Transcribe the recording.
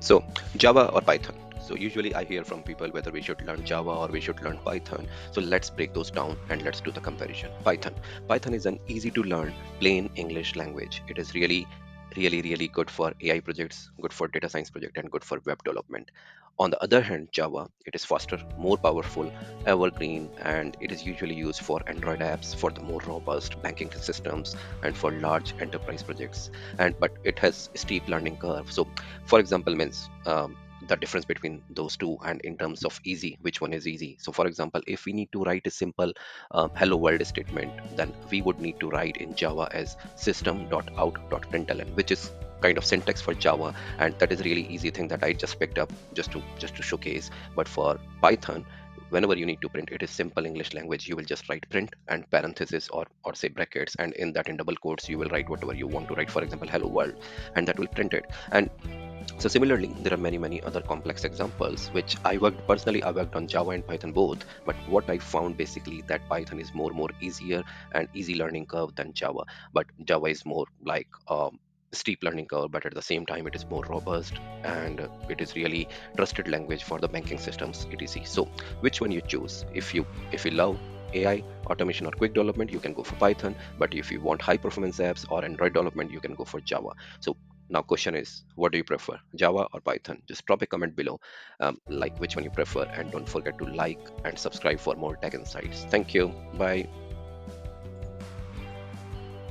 So, Java or Python? So, usually I hear from people whether we should learn Java or we should learn Python. So, let's break those down and let's do the comparison. Python. Python is an easy to learn, plain English language. It is really good for AI projects, good for data science project, and good for web development. On the other hand, Java, it is faster, more powerful, evergreen, and it is usually used for Android apps, for the more robust banking systems, and for large enterprise projects. And but it has steep learning curve. So for example means the difference between those two, and in terms of easy, which one is easy. So for example, if we need to write a simple hello world statement, then we would need to write in Java as system.out.println, which is kind of syntax for Java, and that is really easy thing that I just picked up just to showcase. But for Python, whenever you need to print, it is simple English language, you will just write print and parenthesis, or say brackets, and in that, in double quotes, you will write whatever you want to write, for example hello world, and that will print it. And so similarly, there are many other complex examples which I worked on Java and Python both. But what I found basically that Python is more easier and easy learning curve than Java. But Java is more like steep learning curve, but at the same time it is more robust, and it is really trusted language for the banking systems etc. So which one you choose? If you love AI automation or quick development, you can go for Python. But if you want high performance apps or Android development, you can go for Java. So now question is, what do you prefer, Java or Python? Just drop a comment below, like which one you prefer, and don't forget to like and subscribe for more tech insights. Thank you. Bye.